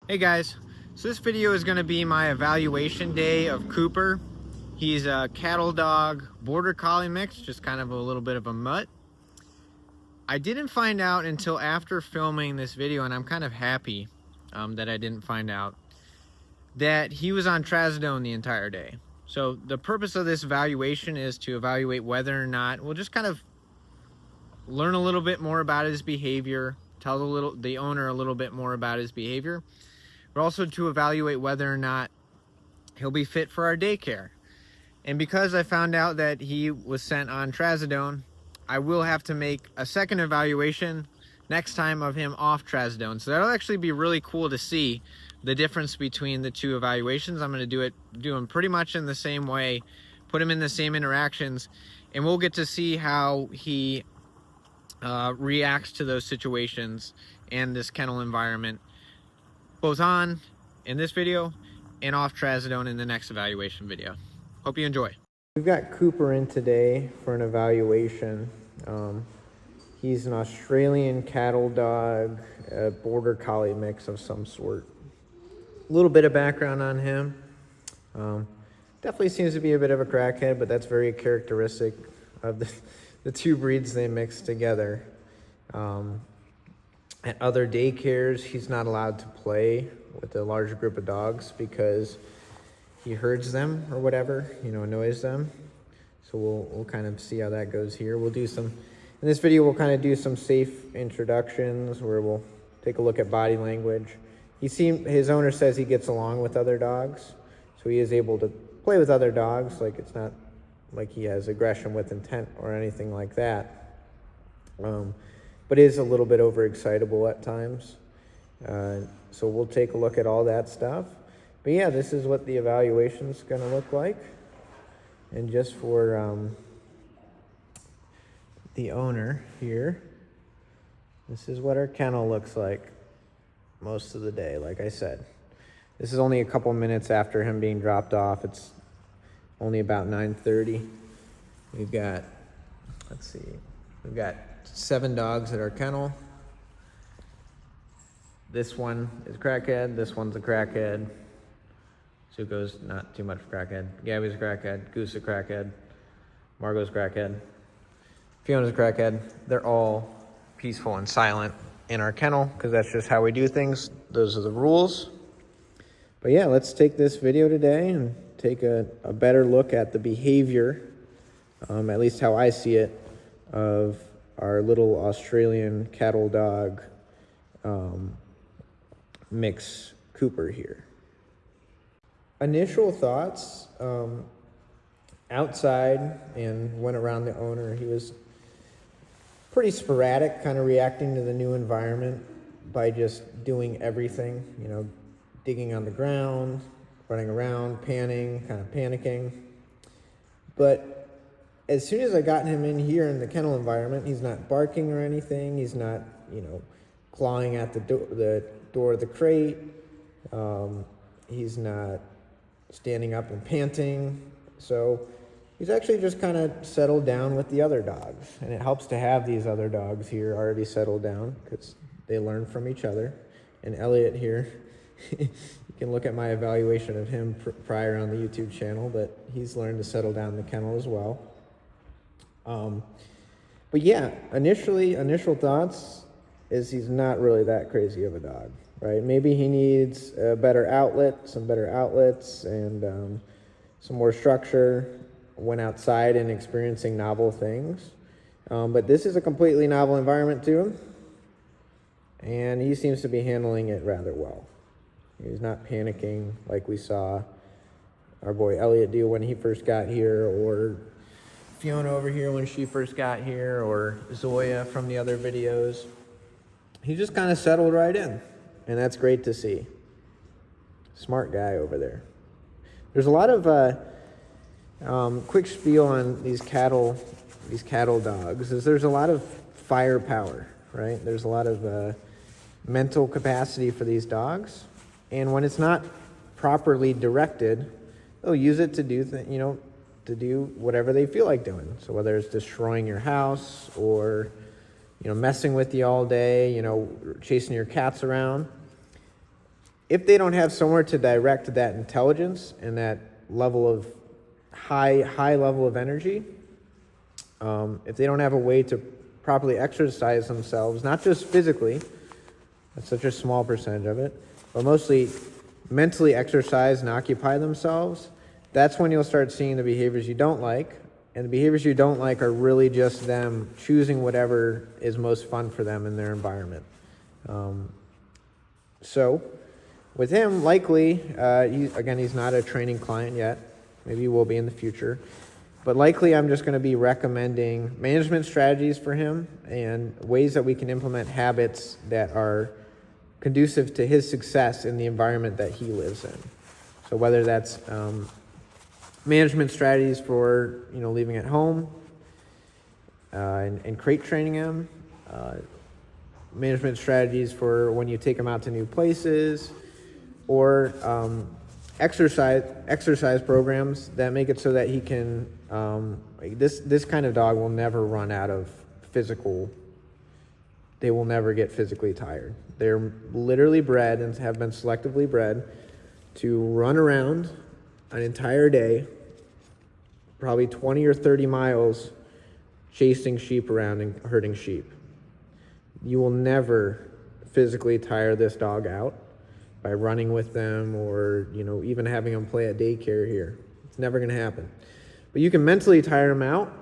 Hey guys, so this video is going to be my evaluation day of Cooper. He's a cattle dog border collie mix, just kind of a little bit of a mutt. I didn't find out until after filming this video, and I'm kind of happy that I didn't find out, that he was on Trazodone the entire day. So the purpose of this evaluation is to evaluate whether or not we'll just kind of learn a little bit more about his behavior, tell the owner a little bit more about his behavior, but also to evaluate whether or not he'll be fit for our daycare. And because I found out that he was sent on Trazodone, I will have to make a second evaluation next time of him off Trazodone. So that'll actually be really cool to see the difference between the two evaluations. I'm going to do them pretty much in the same way, put him in the same interactions, and we'll get to see how he reacts to those situations and this kennel environment, both on in this video and off Trazodone in the next evaluation video. Hope you enjoy. We've got Cooper in today for an evaluation. He's an Australian cattle dog, a border collie mix of some sort. A little bit of background on him. Definitely seems to be a bit of a crackhead, but that's very characteristic of the two breeds they mix together. At other daycares, he's not allowed to play with a large group of dogs because he herds them or whatever, annoys them. So we'll kind of see how that goes here. In this video, we'll kind of do some safe introductions where we'll take a look at body language. His owner says he gets along with other dogs, so he is able to play with other dogs. Like, it's not like he has aggression with intent or anything like that. But is a little bit overexcitable at times. So we'll take a look at all that stuff. But yeah, this is what the evaluation's gonna look like. And just for the owner here, this is what our kennel looks like most of the day. Like I said, this is only a couple minutes after him being dropped off. It's only about 9:30. We've got 7 dogs at our kennel. This one is crackhead, this one's a crackhead. Zuko's not too much crackhead. Gabby's a crackhead, Goose a crackhead, Margot's crackhead, Fiona's a crackhead. They're all peaceful and silent in our kennel because that's just how we do things. Those are the rules. But yeah, let's take this video today and take a better look at the behavior, at least how I see it, of our little Australian cattle dog mix Cooper here. Initial thoughts, outside and went around the owner, he was pretty sporadic, kind of reacting to the new environment by just doing everything, digging on the ground, running around, panning, kind of panicking. But as soon as I got him in here in the kennel environment, he's not barking or anything. He's not, clawing at the door of the crate. He's not standing up and panting. So he's actually just kind of settled down with the other dogs. And it helps to have these other dogs here already settled down because they learn from each other. And Elliot here, you can look at my evaluation of him prior on the YouTube channel, but he's learned to settle down in the kennel as well. But yeah, initial thoughts is he's not really that crazy of a dog, right? Maybe he needs some better outlets, and some more structure when outside and experiencing novel things. But this is a completely novel environment to him, and he seems to be handling it rather well. He's not panicking like we saw our boy Elliot do when he first got here, or Fiona over here when she first got here, or Zoya from the other videos. He just kind of settled right in, and that's great to see. Smart guy over there. There's a lot of quick spiel on these cattle dogs. There's a lot of firepower, right? There's a lot of mental capacity for these dogs, and when it's not properly directed, they'll use it to do whatever they feel like doing. So whether it's destroying your house or messing with you all day, chasing your cats around. if they don't have somewhere to direct that intelligence and that level of high level of energy, if they don't have a way to properly exercise themselves, not just physically, that's such a small percentage of it, but mostly mentally exercise and occupy themselves, that's when you'll start seeing the behaviors you don't like. And the behaviors you don't like are really just them choosing whatever is most fun for them in their environment. So with him, likely, he's not a training client yet. Maybe he will be in the future. But likely I'm just going to be recommending management strategies for him and ways that we can implement habits that are conducive to his success in the environment that he lives in. So whether that's management strategies for leaving at home and crate training him, management strategies for when you take him out to new places, or exercise programs that make it so that he can this kind of dog will never run out of physical. They will never get physically tired. They're literally bred and have been selectively bred to run around an entire day, probably 20 or 30 miles, chasing sheep around and herding sheep. You will never physically tire this dog out by running with them or, even having them play at daycare here. It's never going to happen. But you can mentally tire them out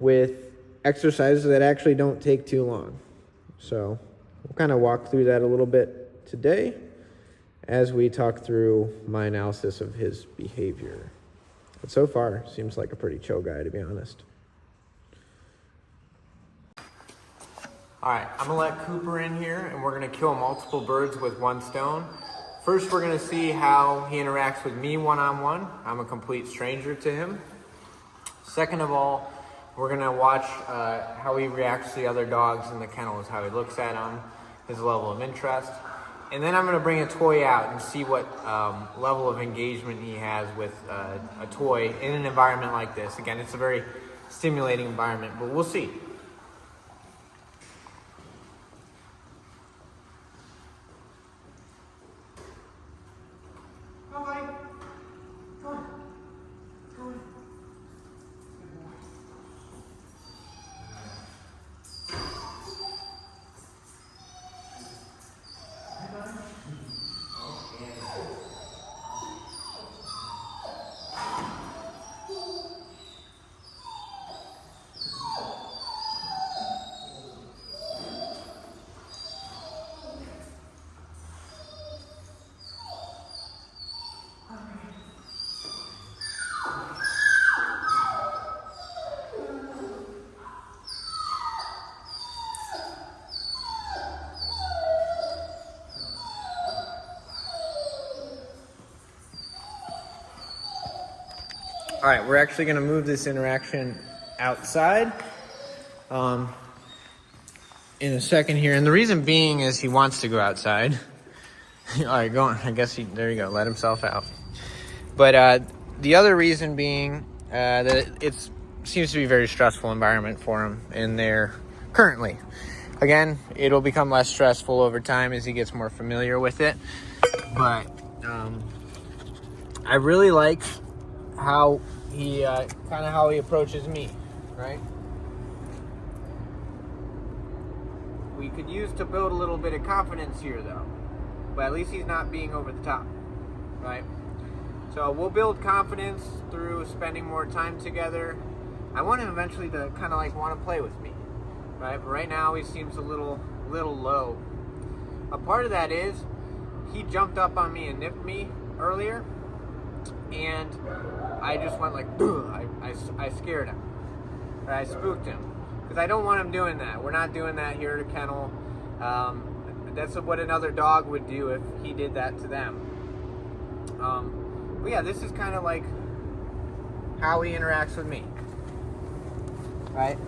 with exercises that actually don't take too long. So we'll kind of walk through that a little bit today as we talk through my analysis of his behavior. But so far, seems like a pretty chill guy, to be honest. All right, I'm gonna let Cooper in here and we're gonna kill multiple birds with one stone. First, we're gonna see how he interacts with me one-on-one. I'm a complete stranger to him. Second of all, we're gonna watch how he reacts to the other dogs in the kennels, how he looks at them, his level of interest. And then I'm gonna bring a toy out and see what level of engagement he has with a toy in an environment like this. Again, it's a very stimulating environment, but we'll see. All right, we're actually going to move this interaction outside in a second here. And the reason being is he wants to go outside. All right, go on. I guess there you go, let himself out. But the other reason being that it seems to be a very stressful environment for him in there currently. Again, it'll become less stressful over time as he gets more familiar with it. But I really like how he how he approaches me, right? We could use to build a little bit of confidence here though, but at least he's not being over the top, right? So we'll build confidence through spending more time together. I want him eventually to kind of like want to play with me, right? But right now he seems a little low. A part of that is he jumped up on me and nipped me earlier, and I just went like, I scared him. I spooked him. Because I don't want him doing that. We're not doing that here at a kennel. That's what another dog would do if he did that to them. But yeah, this is kind of like how he interacts with me. Right?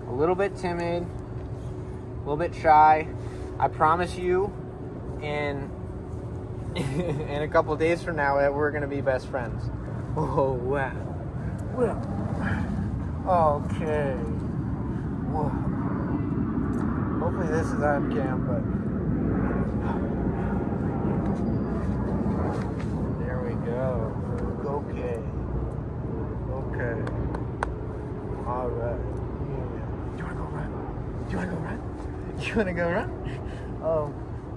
A little bit timid, a little bit shy. I promise you, in a couple days from now, that we're gonna be best friends. Oh wow! Okay. Whoa. Hopefully this is on cam, but You wanna go run? Oh,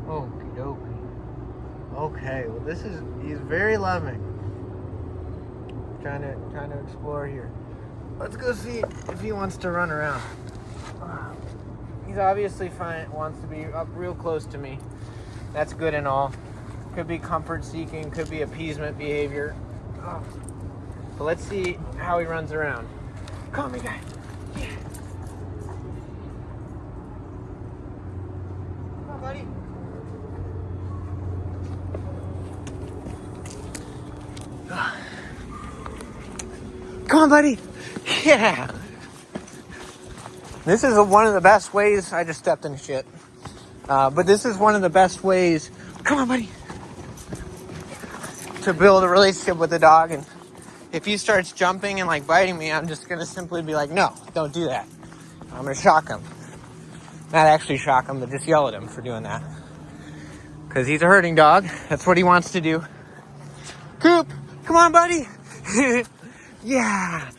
okie dokie. Okay, well he's very loving. Trying to explore here. Let's go see if he wants to run around. He's obviously wants to be up real close to me. That's good and all. Could be comfort seeking, could be appeasement behavior. But let's see how he runs around. Come on, big guy. Yeah. Come on, buddy. Come on, buddy. Yeah. This is one of the best ways. I just stepped in shit. But this is one of the best ways. Come on, buddy. To build a relationship with the dog. And if he starts jumping and like biting me, I'm just going to simply be like, no, don't do that. I'm going to shock him. Not actually shock him, but just yell at him for doing that. Because he's a herding dog. That's what he wants to do. Coop, come on, buddy. Yeah.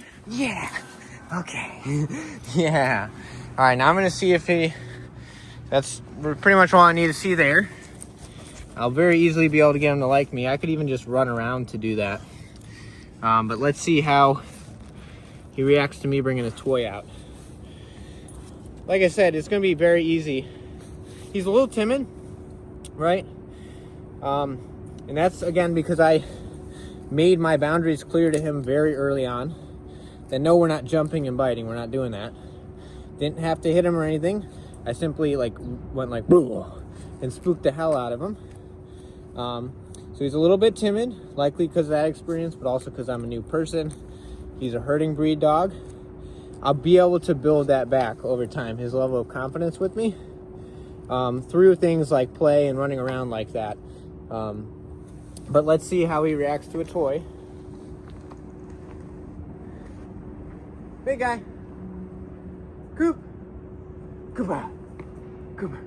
Okay. Yeah. All right, now I'm going to see if that's pretty much all I need to see there. I'll very easily be able to get him to like me. I could even just run around to do that. But let's see how he reacts to me bringing a toy out. Like I said, it's going to be very easy. He's a little timid, right? And that's, again, because I made my boundaries clear to him very early on. That no, we're not jumping and biting. We're not doing that. Didn't have to hit him or anything. I simply went like, boo, and spooked the hell out of him. So he's a little bit timid, likely because of that experience, but also because I'm a new person. He's a herding breed dog. I'll be able to build that back over time, his level of confidence with me, through things like play and running around like that. But let's see how he reacts to a toy. Big guy. Coop. Cooper. Cooper.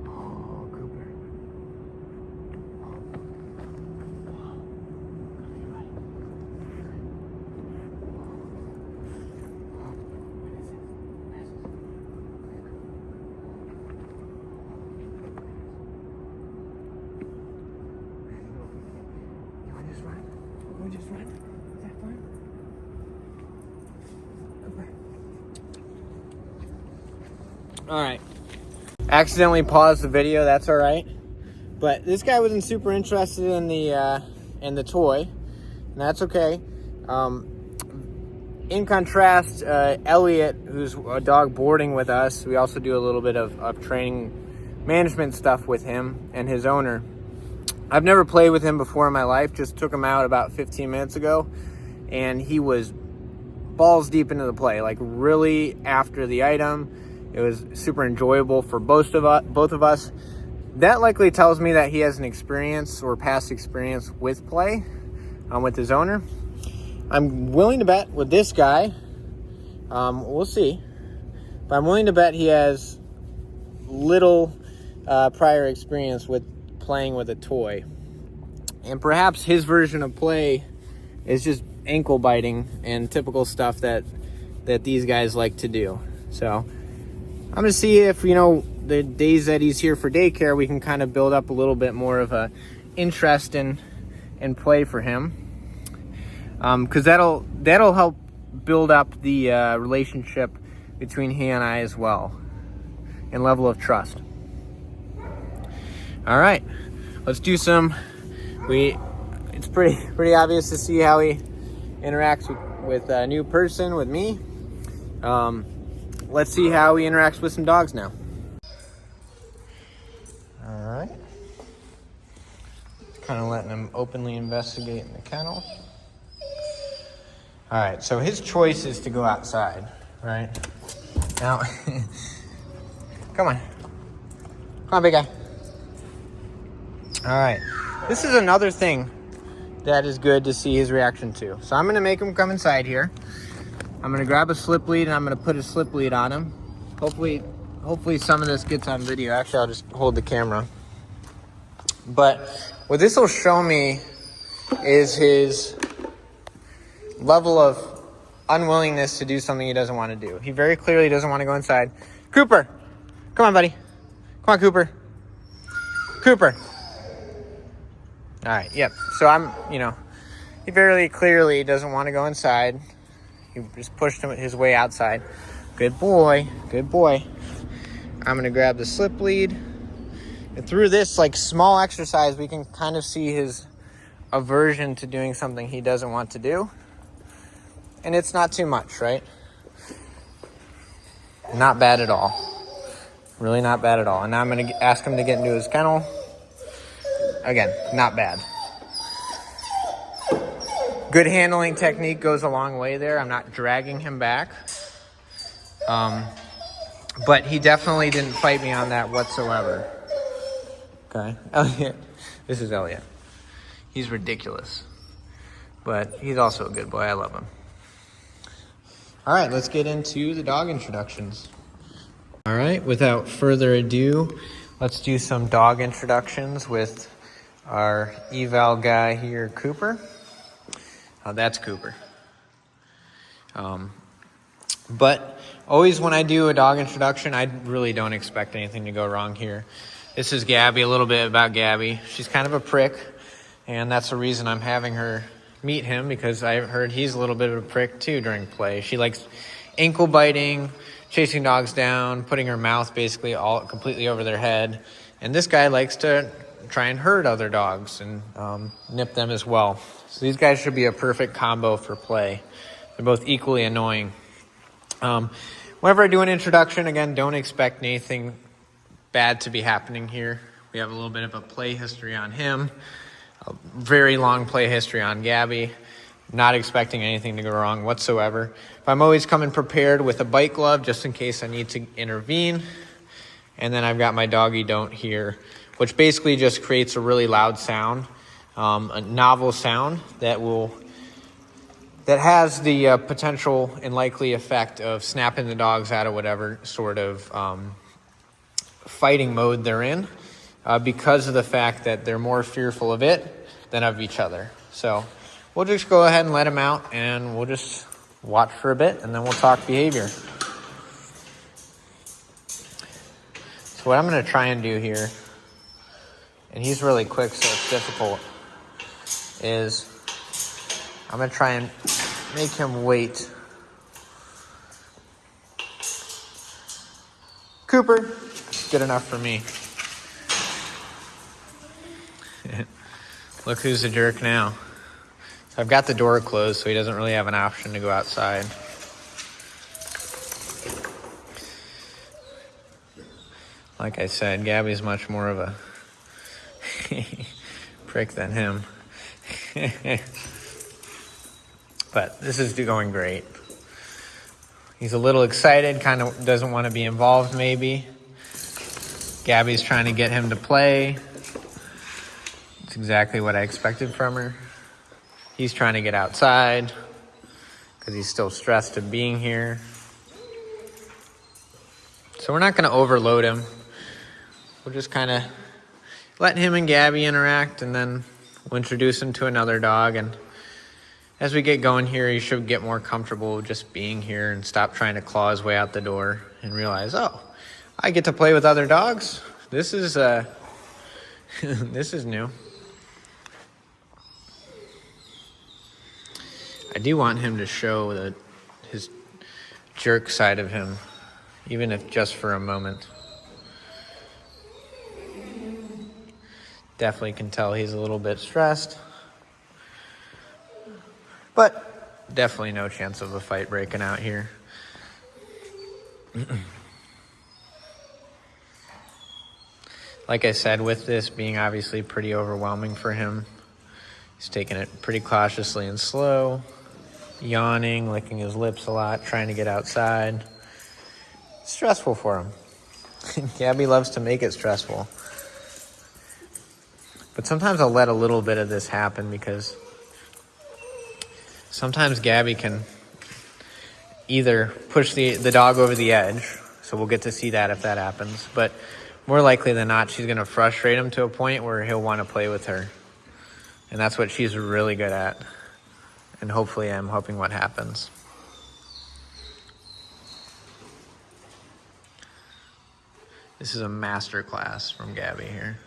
Oh, Cooper. You want to just run? You want to just run? Is that fun? All right. Accidentally paused the video. That's all right. But this guy wasn't super interested in the toy, and that's okay. In contrast, Elliot, who's a dog boarding with us, we also do a little bit of training management stuff with him and his owner. I've never played with him before in my life. Just took him out about 15 minutes ago, and he was balls deep into the play, like really after the item. It was super enjoyable for both of us. That likely tells me that he has an experience or past experience with play with his owner. I'm willing to bet with this guy, we'll see, but I'm willing to bet he has little prior experience with playing with a toy. And perhaps his version of play is just ankle biting and typical stuff that these guys like to do. So I'm going to see if, the days that he's here for daycare, we can kind of build up a little bit more of a interest in play for him. Because that'll help build up the relationship between he and I as well, and level of trust. All right, let's do some. It's pretty obvious to see how he interacts with a new person, with me. Let's see how he interacts with some dogs now. All right. Kind of letting him openly investigate in the kennel. All right, so his choice is to go outside, right? Now, come on. Come on, big guy. All right. This is another thing that is good to see his reaction to. So I'm going to make him come inside here. I'm going to grab a slip lead and I'm going to put a slip lead on him. Hopefully some of this gets on video. Actually, I'll just hold the camera. But what this will show me is his level of unwillingness to do something he doesn't want to do. He very clearly doesn't want to go inside. Cooper, Come on, buddy. Come on, Cooper. Cooper. All right, yep. So I'm, he very clearly doesn't want to go inside. You just pushed him his way outside. Good boy. Good boy. I'm going to grab the slip lead. And through this, small exercise, we can kind of see his aversion to doing something he doesn't want to do. And it's not too much, right? Not bad at all. Really not bad at all. And now I'm going to ask him to get into his kennel. Again, not bad. Good handling technique goes a long way there. I'm not dragging him back. But he definitely didn't fight me on that whatsoever. Okay. Elliot. This is Elliot. He's ridiculous. But he's also a good boy. I love him. All right, let's get into the dog introductions. All right, without further ado, let's do some dog introductions with our eval guy here, Cooper. That's Cooper. But always when I do a dog introduction, I really don't expect anything to go wrong here. This is Gabby, a little bit about Gabby. She's kind of a prick, and that's the reason I'm having her meet him, because I heard he's a little bit of a prick too during play. She likes ankle biting, chasing dogs down, putting her mouth basically all completely over their head. And this guy likes to try and hurt other dogs and nip them as well. So these guys should be a perfect combo for play. They're both equally annoying. Whenever I do an introduction, again, don't expect anything bad to be happening here. We have a little bit of a play history on him, a very long play history on Gabby. Not expecting anything to go wrong whatsoever. But I'm always coming prepared with a bite glove just in case I need to intervene. And then I've got my doggy don't here, which basically just creates a really loud sound, a novel sound that has the potential and likely effect of snapping the dogs out of whatever sort of fighting mode they're in, because of the fact that they're more fearful of it than of each other. So we'll just go ahead and let him out, and we'll just watch for a bit, and then we'll talk behavior. So what I'm going to try and do here, and he's really quick, so it's difficult, is I'm going to try and make him wait. Cooper, good enough for me. Look who's a jerk now. So I've got the door closed, so he doesn't really have an option to go outside. Like I said, Gabby's much more of a prick than him. But this is going great. He's a little excited, kind of doesn't want to be involved maybe. Gabby's trying to get him to play. It's exactly what I expected from her. He's trying to get outside because he's still stressed of being here. So we're not going to overload him. We'll just kind of let him and Gabby interact, and then we'll introduce him to another dog. And as we get going here, he should get more comfortable just being here and stop trying to claw his way out the door and realize, oh, I get to play with other dogs? This is this is new. I do want him to show his jerk side of him, even if just for a moment. Definitely can tell he's a little bit stressed. But definitely no chance of a fight breaking out here. Like I said, with this being obviously pretty overwhelming for him, he's taking it pretty cautiously and slow, yawning, licking his lips a lot, trying to get outside. It's stressful for him. Gabby loves to make it stressful. But sometimes I'll let a little bit of this happen because sometimes Gabby can either push the dog over the edge, so we'll get to see that if that happens, but more likely than not, she's going to frustrate him to a point where he'll want to play with her. And that's what she's really good at. And hopefully I'm hoping what happens. This is a master class from Gabby here.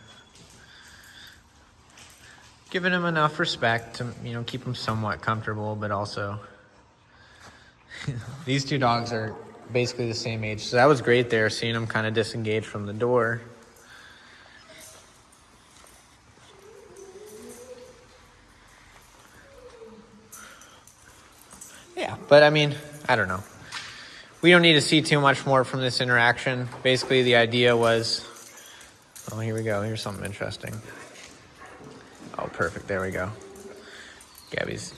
Giving him enough respect to, you know, keep him somewhat comfortable, but also these two dogs are basically the same age. So that was great there, seeing them kind of disengage from the door. Yeah, but I mean, I don't know. We don't need to see too much more from this interaction. Basically, the idea was, oh, here we go. Here's something interesting. Oh, perfect. There we go. Gabby's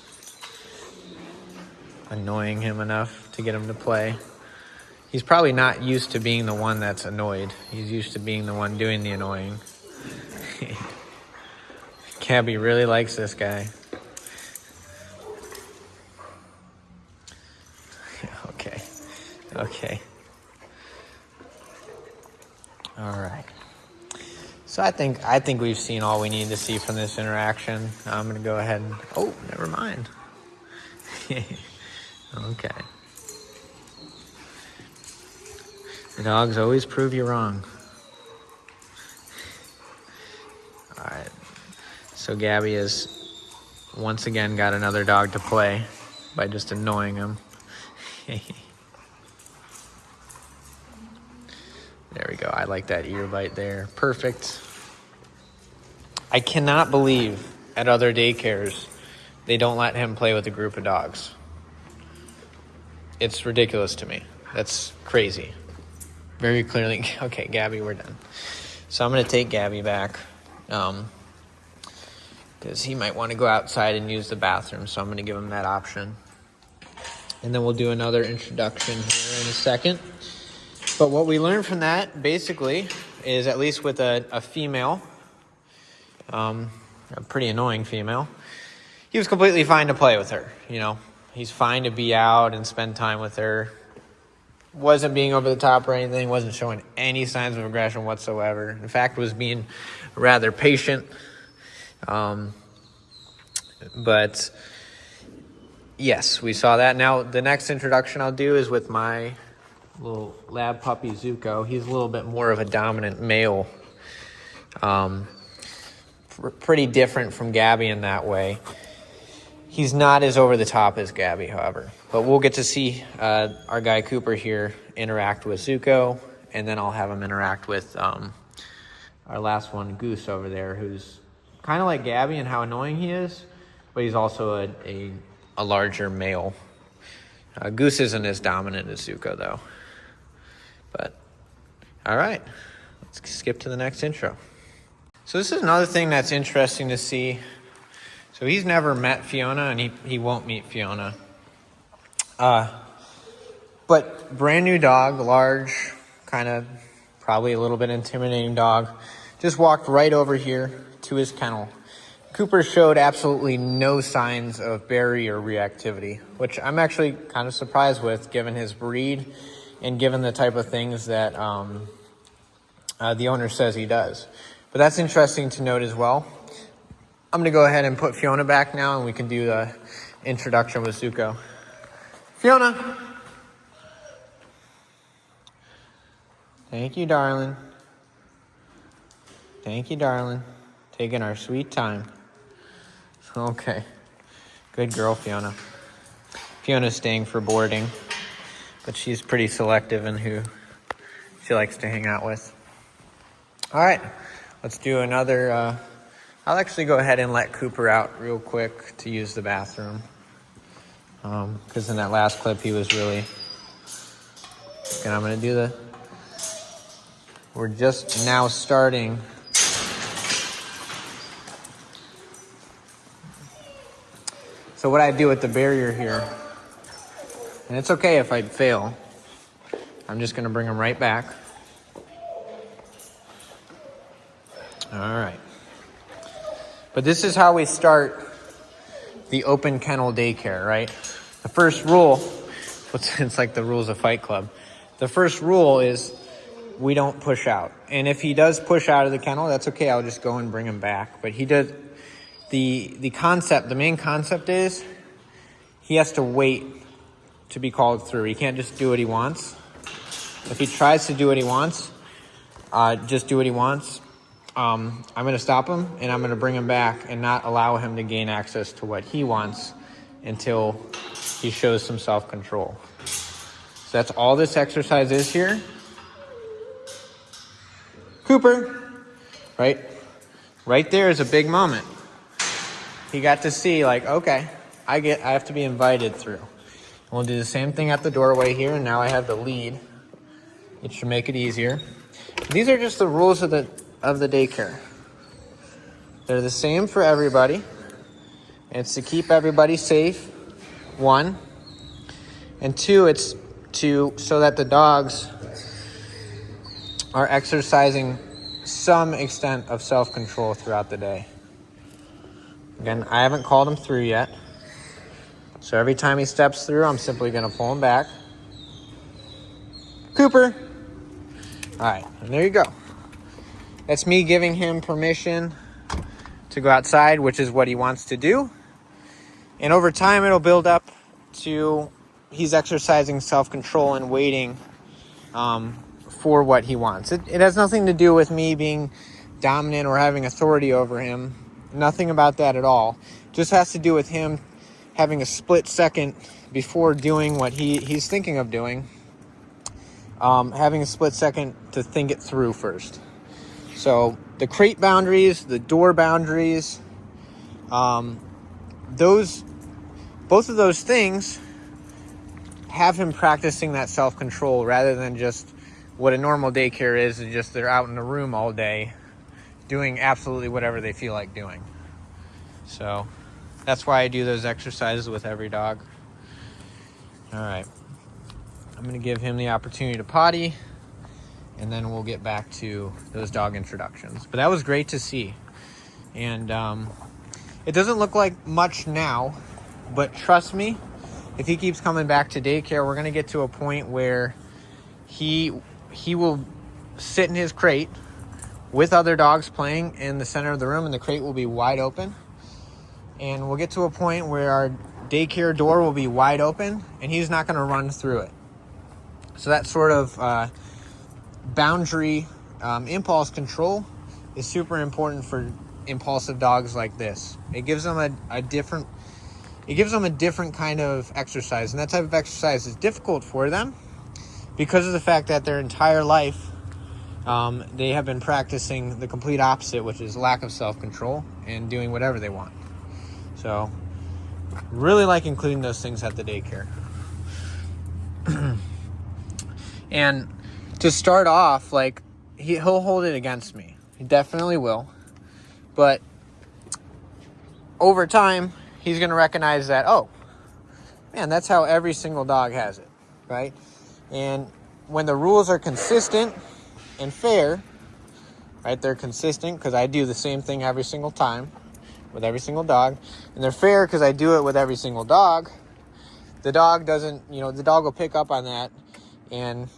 annoying him enough to get him to play. He's probably not used to being the one that's annoyed. He's used to being the one doing the annoying. Gabby really likes this guy. Okay. All right. So I think we've seen all we need to see from this interaction. I'm gonna go ahead and, oh, never mind. Okay. The dogs always prove you wrong. All right. So Gabby has once again got another dog to play by just annoying him. There we go. I like that ear bite there. Perfect. I cannot believe at other daycares they don't let him play with a group of dogs. It's ridiculous to me. That's crazy. Very clearly. Okay, Gabby, we're done. So I'm going to take Gabby back because he might want to go outside and use the bathroom. So I'm going to give him that option. And then we'll do another introduction here in a second. But what we learned from that, basically, is at least with a female, a pretty annoying female, he was completely fine to play with her, you know. He's fine to be out and spend time with her. Wasn't being over the top or anything, wasn't showing any signs of aggression whatsoever. In fact, was being rather patient. But, yes, we saw that. Now, the next introduction I'll do is with my little lab puppy Zuko. He's a little bit more of a dominant male. Pretty different from Gabby in that way. He's not as over the top as Gabby, however. But we'll get to see our guy Cooper here interact with Zuko, and then I'll have him interact with our last one, Goose, over there, who's kind of like Gabby in how annoying he is, but he's also a larger male. Goose isn't as dominant as Zuko, though. But, all right, let's skip to the next intro. So this is another thing that's interesting to see. So he's never met Fiona, and he won't meet Fiona. But brand new dog, large, kind of probably a little bit intimidating dog, just walked right over here to his kennel. Cooper showed absolutely no signs of barrier reactivity, which I'm actually kind of surprised with given his breed and given the type of things that the owner says he does. But that's interesting to note as well. I'm going to go ahead and put Fiona back now, and we can do the introduction with Zuko. Fiona! Thank you, darling. Thank you, darling. Taking our sweet time. Okay. Good girl, Fiona. Fiona's staying for boarding, but she's pretty selective in who she likes to hang out with. All right. Let's do another... I'll actually go ahead and let Cooper out real quick to use the bathroom. Because in that last clip, he was really... And I'm going to do the... We're just now starting... So what I do with the barrier here, and it's okay if I fail, I'm just going to bring him right back. All right. But this is how we start the open kennel daycare, right? The first rule, it's like the rules of Fight Club. The first rule is we don't push out. And if he does push out of the kennel, that's okay. I'll just go and bring him back. But he does, the concept, the main concept is he has to wait to be called through. He can't just do what he wants. If he tries to do what he wants, just do what he wants, I'm going to stop him and I'm going to bring him back and not allow him to gain access to what he wants until he shows some self-control. So that's all this exercise is here. Cooper, right? Right there is a big moment. He got to see, like, okay, I have to be invited through. We'll do the same thing at the doorway here, and now I have the lead. It should make it easier. These are just the rules of the daycare. They're the same for everybody. It's to keep everybody safe, 1. And 2, it's so that the dogs are exercising some extent of self-control throughout the day. Again, I haven't called him through yet. So every time he steps through, I'm simply going to pull him back. Cooper. All right, and there you go. That's me giving him permission to go outside, which is what he wants to do. And over time, it'll build up to he's exercising self-control and waiting for what he wants. It has nothing to do with me being dominant or having authority over him. Nothing about that at all. Just has to do with him having a split second before doing what he's thinking of doing. Having a split second to think it through first. So the crate boundaries, the door boundaries, both of those things have him practicing that self-control rather than just what a normal daycare is just they're out in the room all day doing absolutely whatever they feel like doing. So that's why I do those exercises with every dog. All right. I'm going to give him the opportunity to potty, and then we'll get back to those dog introductions. But that was great to see. And it doesn't look like much now, but trust me, if he keeps coming back to daycare, we're going to get to a point where he will sit in his crate with other dogs playing in the center of the room, and the crate will be wide open. And we'll get to a point where our daycare door will be wide open, and he's not going to run through it. So that sort of boundary impulse control is super important for impulsive dogs like this. It gives them a different kind of exercise, and that type of exercise is difficult for them because of the fact that their entire life they have been practicing the complete opposite, which is lack of self-control and doing whatever they want. So really like including those things at the daycare. And to start off, like, he'll hold it against me. He definitely will. But over time, he's going to recognize that, oh, man, that's how every single dog has it, right? And when the rules are consistent and fair, right, they're consistent because I do the same thing every single time with every single dog, and they're fair because I do it with every single dog, the dog will pick up on that, and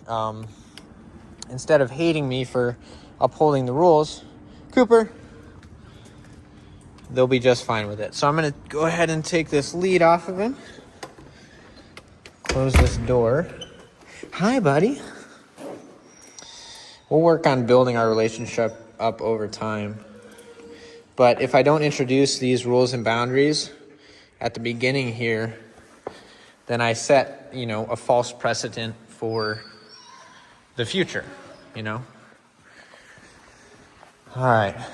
instead of hating me for upholding the rules, Cooper, they'll be just fine with it. So I'm going to go ahead and take this lead off of him. Close this door. Hi, buddy. We'll work on building our relationship up over time. But if I don't introduce these rules and boundaries at the beginning here, then I set, a false precedent for the future, All right. I'm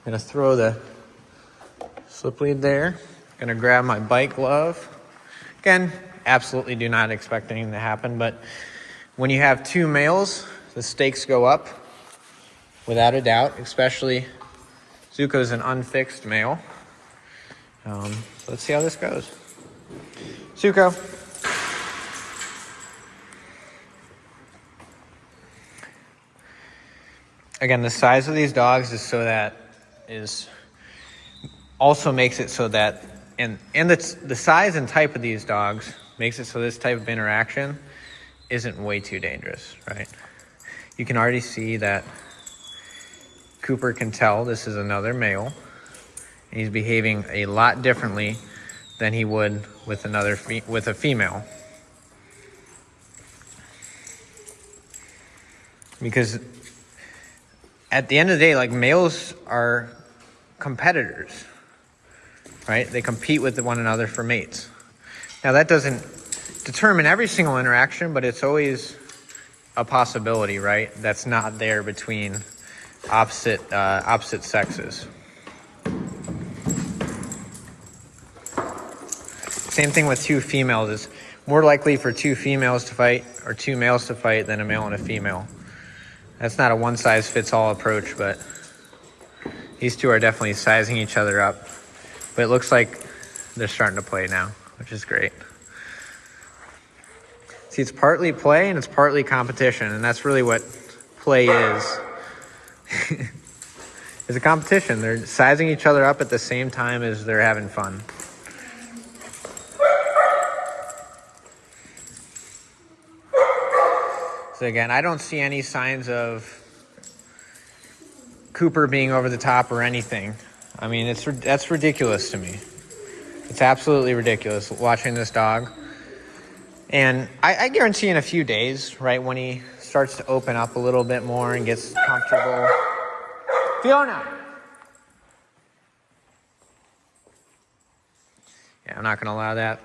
going to throw the slip lead there. Going to grab my bike glove. Again, absolutely do not expect anything to happen, but when you have 2 males, the stakes go up without a doubt, especially Zuko's an unfixed male. So let's see how this goes. Zuko. Again, the size of these dogs also makes it so that, and the size and type of these dogs makes it so this type of interaction isn't way too dangerous, right? You can already see that Cooper can tell this is another male, and he's behaving a lot differently than he would with a female. Because at the end of the day, like, males are competitors, right? They compete with one another for mates. Now, that doesn't determine every single interaction, but it's always a possibility, right? That's not there between opposite sexes. Same thing with two females. It's more likely for two females to fight or two males to fight than a male and a female. That's not a one-size-fits-all approach, but these two are definitely sizing each other up. But it looks like they're starting to play now, which is great. See, it's partly play and it's partly competition, and that's really what play is. It's a competition. They're sizing each other up at the same time as they're having fun. So again, I don't see any signs of Cooper being over the top or anything. I mean, that's ridiculous to me. It's absolutely ridiculous watching this dog. And I guarantee in a few days, right, when he starts to open up a little bit more and gets comfortable. Fiona! Yeah, I'm not going to allow that.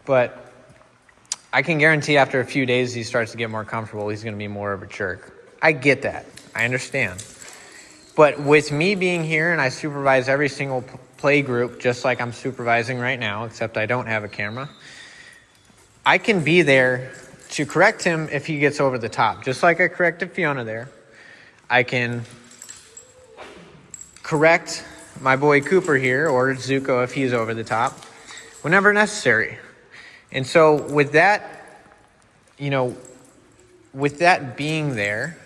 But I can guarantee after a few days he starts to get more comfortable, he's going to be more of a jerk. I get that. I understand. But with me being here and I supervise every single play group just like I'm supervising right now, except I don't have a camera, I can be there to correct him if he gets over the top. Just like I corrected Fiona there, I can correct my boy Cooper here, or Zuko if he's over the top, whenever necessary. And so with that, with that being there,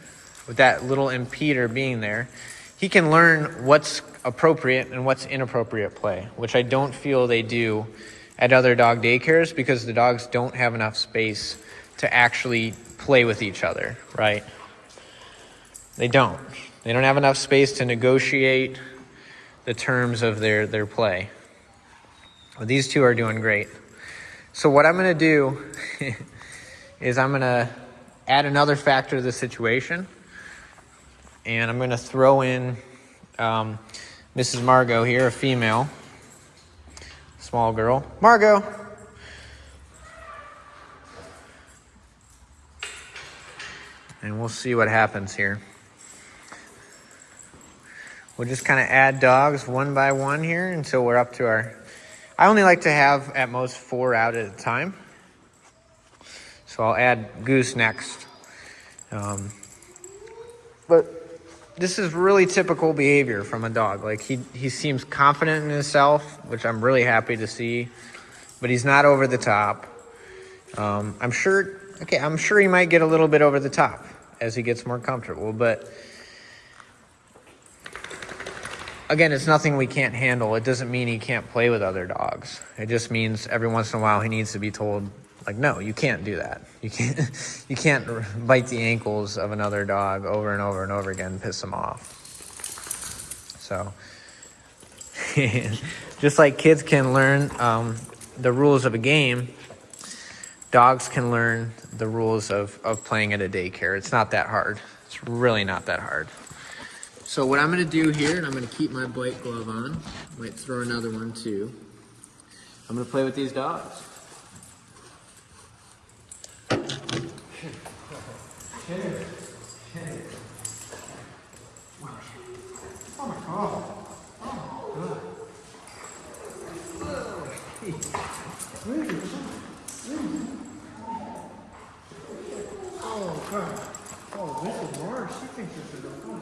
with that little impeder being there, he can learn what's appropriate and what's inappropriate play, which I don't feel they do at other dog daycares because the dogs don't have enough space to actually play with each other, right? They don't. They don't have enough space to negotiate the terms of their play. Well, these two are doing great. So what I'm going to do is I'm going to add another factor to the situation, and I'm going to throw in Mrs. Margot here, a female, small girl. Margot! And we'll see what happens here. We'll just kind of add dogs one by one here until we're up to our... I only like to have at most 4 out at a time. So I'll add Goose next. But this is really typical behavior from a dog. Like he seems confident in himself, which I'm really happy to see. But he's not over the top. I'm sure he might get a little bit over the top as he gets more comfortable. But again, it's nothing we can't handle. It doesn't mean he can't play with other dogs. It just means every once in a while he needs to be told, like, no, you can't do that. You can't bite the ankles of another dog over and over and over again and piss them off. So, just like kids can learn the rules of a game, dogs can learn the rules of playing at a daycare. It's not that hard. It's really not that hard. So what I'm going to do here, and I'm going to keep my bite glove on. Might throw another one too. I'm going to play with these dogs. Oh my God. Oh God. Oh, this is worse. She thinks this is a fun.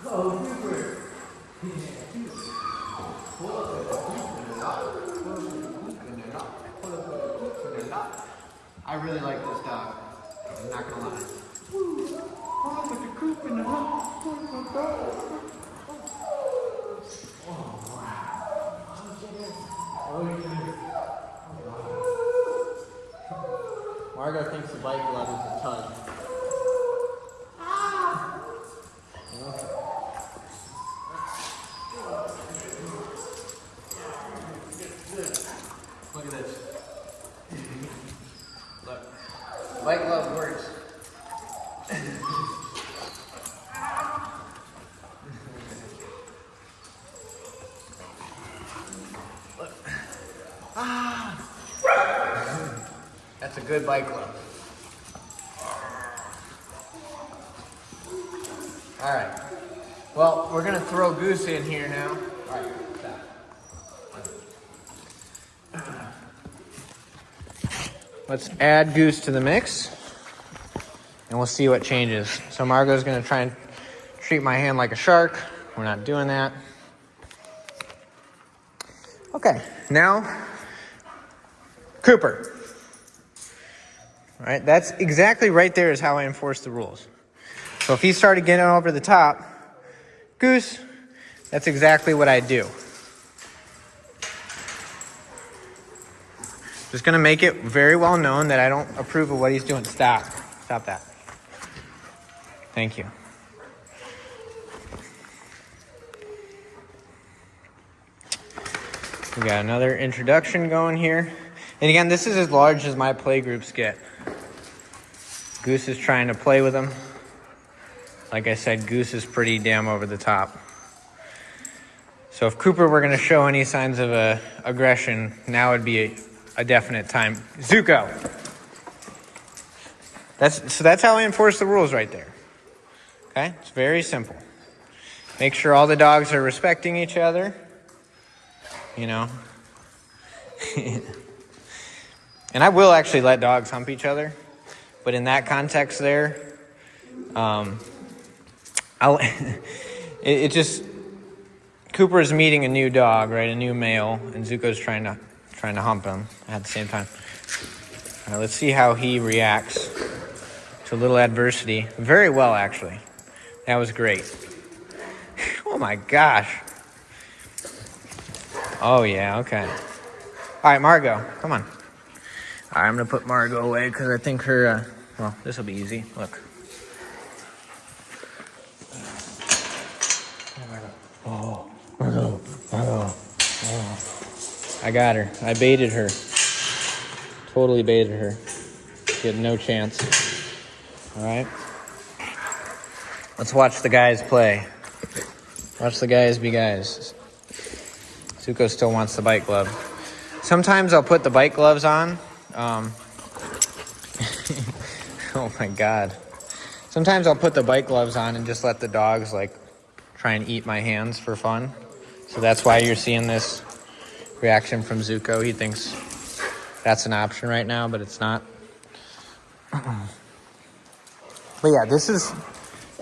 Oh, Cooper. I really like this dog. I'm not gonna lie. Oh, but the coop in the hut. Oh, wow. Margo thinks the bite glove is a tug. Look at this. Look. White glove works. That's a good bite glove. All right. Well, we're gonna throw Goose in here now. All right, stop. Let's add Goose to the mix, and we'll see what changes. So Margot's gonna try and treat my hand like a shark. We're not doing that. Okay, now Cooper. All right, that's exactly right there is how I enforce the rules. So if he started getting over the top, Goose, that's exactly what I do. Just gonna make it very well known that I don't approve of what he's doing. Stop. Stop that. Thank you. We got another introduction going here. And again, this is as large as my play groups get. Goose is trying to play with him. Like I said, Goose is pretty damn over the top. So if Cooper were going to show any signs of aggression, now would be a definite time. Zuko! That's how I enforce the rules right there. Okay? It's very simple. Make sure all the dogs are respecting each other. You know. And I will actually let dogs hump each other. But in that context there, it just, Cooper is meeting a new dog, right? A new male, and Zuko's trying to hump him at the same time. All right, let's see how he reacts to a little adversity. Very well, actually. That was great. Oh my gosh. Oh yeah, okay. All right, Margot, come on. All right, I'm gonna put Margot away because I think her, well, this will be easy. Look. Oh, Margot. Oh. I got her. I baited her. Totally baited her. She had no chance. All right. Let's watch the guys play. Watch the guys be guys. Zuko still wants the bite glove. Sometimes I'll put the bite gloves on. Oh my God. Sometimes I'll put the bite gloves on and just let the dogs like try and eat my hands for fun. So that's why you're seeing this reaction from Zuko. He thinks that's an option right now, but it's not. But yeah, this is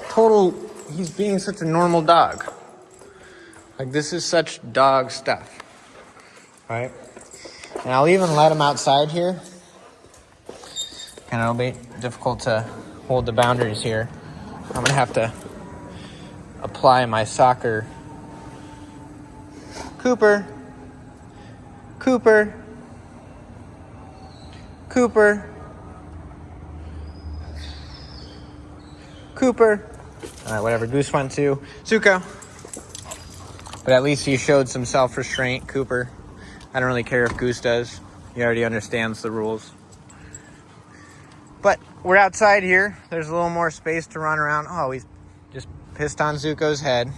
total, he's being such a normal dog. Like, this is such dog stuff, right? And I'll even let him outside here. And it'll be difficult to hold the boundaries here. I'm going to have to apply my soccer. Cooper. Cooper. Cooper. Cooper. All right, whatever. Goose went to. Zuko. But at least he showed some self-restraint, Cooper. I don't really care if Goose does. He already understands the rules. But we're outside here. There's a little more space to run around. Oh, he's just pissed on Zuko's head.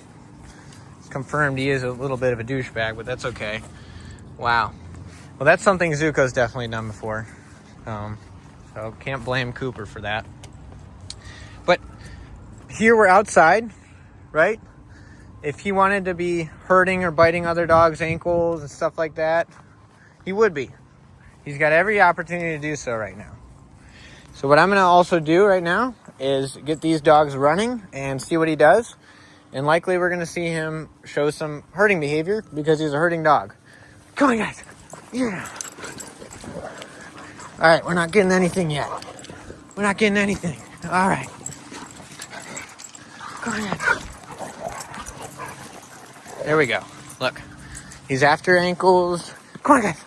It's confirmed he is a little bit of a douchebag, but that's okay. Wow. Well, that's something Zuko's definitely done before. So can't blame Cooper for that. But here we're outside, right? If he wanted to be hurting or biting other dogs' ankles and stuff like that, he would be. He's got every opportunity to do so right now. So what I'm going to also do right now is get these dogs running and see what he does. And likely we're going to see him show some herding behavior because he's a herding dog. Come on, guys. Yeah. All right, we're not getting anything yet. We're not getting anything. All right. Go ahead. There we go. Look. He's after ankles. Come on, guys.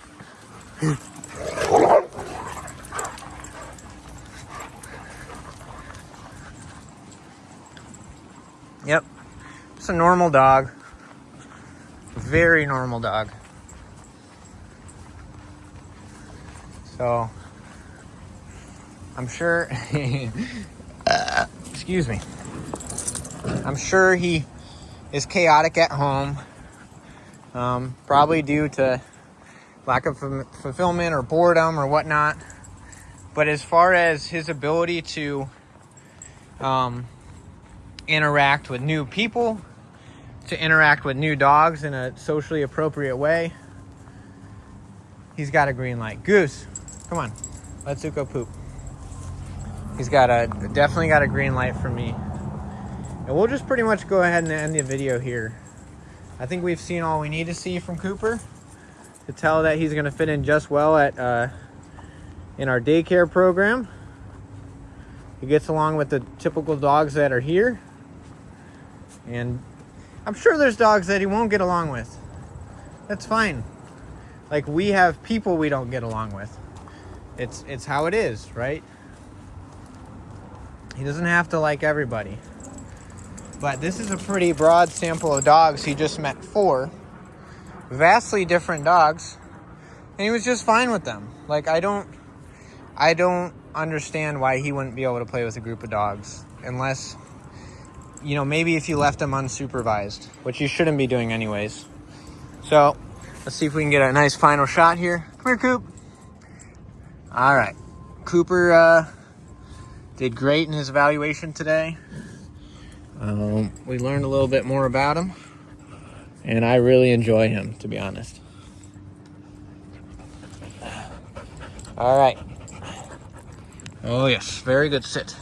Yep. It's a normal dog. Very normal dog. So, I'm sure... excuse me. I'm sure he is chaotic at home. Probably due to lack of fulfillment or boredom or whatnot. But as far as his ability to interact with new people, to interact with new dogs in a socially appropriate way, he's got a green light. Goose, come on, let's go poop. He's definitely got a green light from me. And we'll just pretty much go ahead and end the video here. I think we've seen all we need to see from Cooper to tell that he's gonna fit in just well at in our daycare program. He gets along with the typical dogs that are here. And I'm sure there's dogs that he won't get along with. That's fine. Like, we have people we don't get along with. It's how it is, right? He doesn't have to like everybody. But this is a pretty broad sample of dogs. He just met 4 vastly different dogs, and he was just fine with them. Like, I don't understand why he wouldn't be able to play with a group of dogs, unless, you know, maybe if you left him unsupervised, which you shouldn't be doing anyways. So let's see if we can get a nice final shot here. Come here, Coop. All right, Cooper did great in his evaluation today. We learned a little bit more about him, and I really enjoy him, to be honest. All right. Oh yes, very good sit.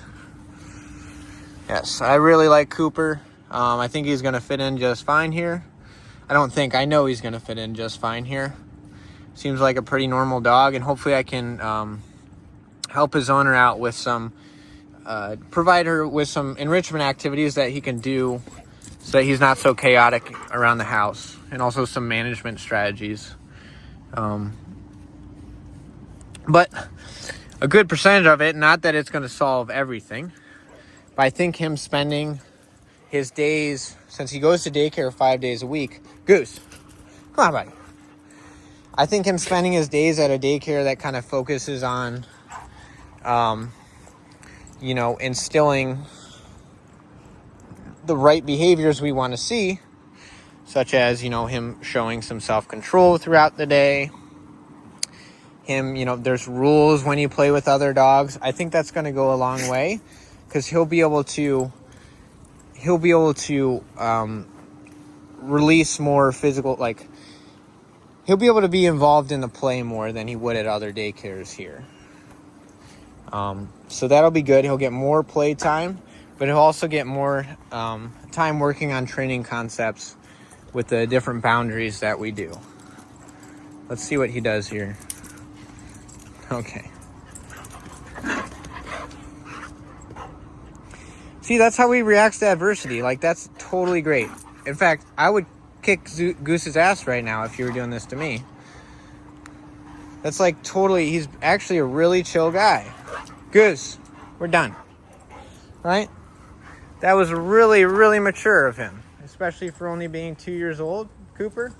Yes, I really like Cooper. I think he's gonna fit in just fine here. I know he's gonna fit in just fine here. Seems like a pretty normal dog, and hopefully I can help his owner out with some, provide her with some enrichment activities that he can do so that he's not so chaotic around the house, and also some management strategies. But a good percentage of it, not that it's going to solve everything, but I think him spending his days, since he goes to daycare 5 days a week. Goose, come on, buddy. I think him spending his days at a daycare that kind of focuses on, you know, instilling the right behaviors we want to see, such as, you know, him showing some self-control throughout the day. Him, you know, there's rules when you play with other dogs. I think that's going to go a long way, because he'll be able to release more physical, like, he'll be able to be involved in the play more than he would at other daycares here. So that'll be good. He'll get more play time, but he'll also get more time working on training concepts with the different boundaries that we do. Let's see what he does here. Okay. See, that's how he reacts to adversity. Like, that's totally great. In fact, I would kick Goose's ass right now if you were doing this to me. That's like totally, he's actually a really chill guy. Goose, we're done. Right? That was really, really mature of him, especially for only being 2 years old, Cooper.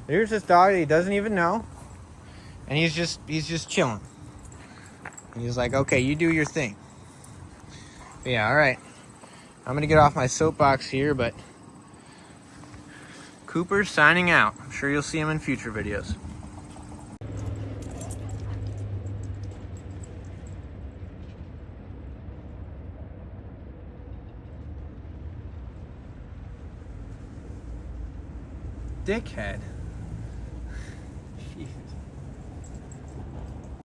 Here's this dog that he doesn't even know, and he's just chilling. And he's like, okay, you do your thing. But yeah, all right. I'm gonna get off my soapbox here, but Cooper's signing out. I'm sure you'll see him in future videos. Dickhead.